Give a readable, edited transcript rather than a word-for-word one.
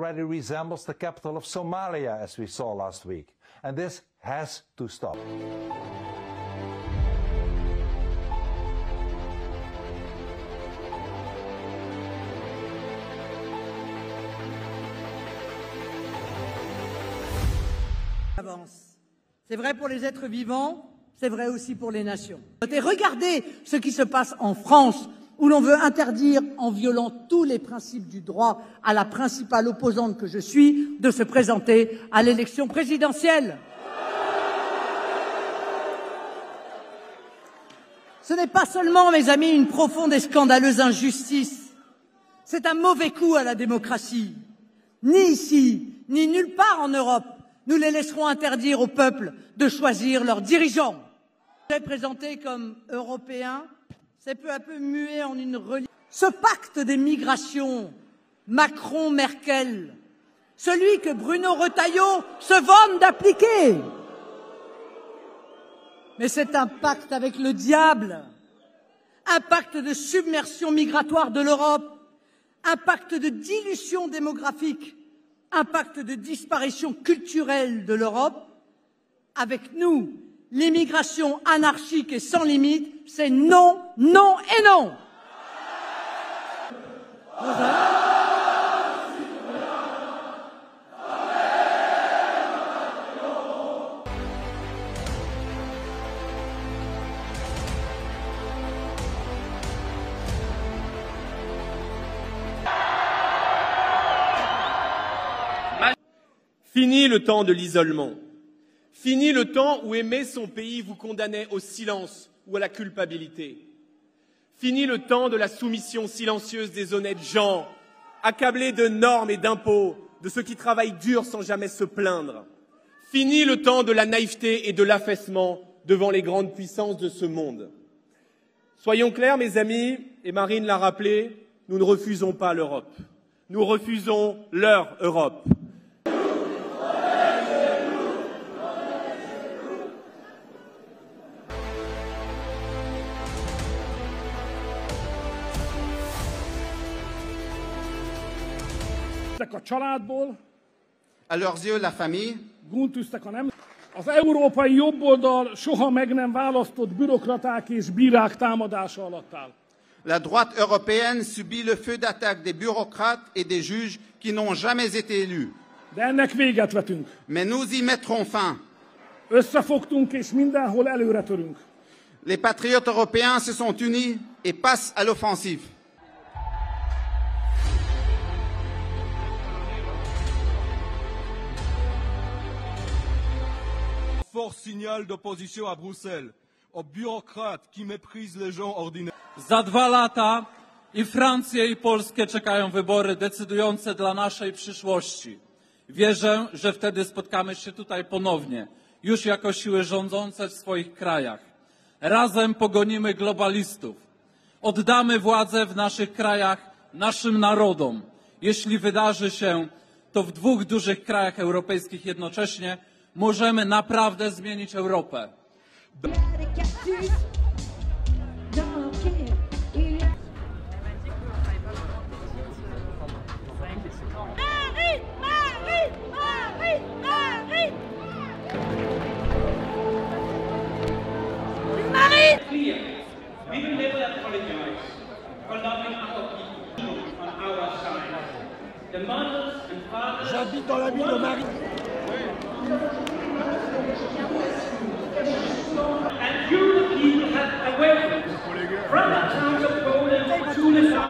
already resembles the capital of Somalia, as we saw last week. And this has to stop. C'est vrai pour les êtres vivants, c'est vrai aussi pour les nations. Et regardez ce qui se passe en France, où l'on veut interdire, en violant tous les principes du droit, à la principale opposante que je suis, de se présenter à l'élection présidentielle. Ce n'est pas seulement, mes amis, une profonde et scandaleuse injustice, c'est un mauvais coup à la démocratie. Ni ici, ni nulle part en Europe, nous les laisserons interdire au peuple de choisir leurs dirigeants. Présenté comme européen, c'est peu à peu mué en une religion. Ce pacte des migrations, Macron-Merkel, celui que Bruno Retailleau se vante d'appliquer. Mais c'est un pacte avec le diable, un pacte de submersion migratoire de l'Europe, un pacte de dilution démographique, un pacte de disparition culturelle de l'Europe. Avec nous, l'immigration anarchique et sans limite, c'est non, non et non. Fini le temps de l'isolement. Fini le temps où aimer son pays vous condamnait au silence ou à la culpabilité. Fini le temps de la soumission silencieuse des honnêtes gens, accablés de normes et d'impôts, de ceux qui travaillent dur sans jamais se plaindre. Fini le temps de la naïveté et de l'affaissement devant les grandes puissances de ce monde. Soyons clairs, mes amis, et Marine l'a rappelé, nous ne refusons pas l'Europe. Nous refusons leur Europe. À leurs yeux, la famille. Az európai jobboldal soha meg nem választott bürokraták és bírák támadása alatt áll. La droite européenne subit le feu d'attaque des bureaucrates et des juges qui n'ont jamais été élus. De ennek véget vetünk. Mais nous y mettrons fin. Összefogtunk és mindenhol előre törünk. Les patriotes européens se sont unis et passent à l'offensive. Fort signal d'opposition à Bruxelles, aux bureaucrates qui méprisent les gens ordinaires. Za 2 lata i Francję, i Polskę czekają wybory decydujące dla naszej przyszłości. Wierzę, że wtedy spotkamy się tutaj ponownie, już jako siły rządzące w swoich krajach. Razem pogonimy globalistów. Oddamy władzę w naszych krajach naszym narodom. Jeśli wydarzy się to w 2 dużych krajach europejskich jednocześnie, możemy naprawdę zmienić Europę. We will never apologize for loving our people on our side. The mothers and fathers. J'habite dans la ville de Marie. And you, the people, have awakened from the towns of Poland to the south.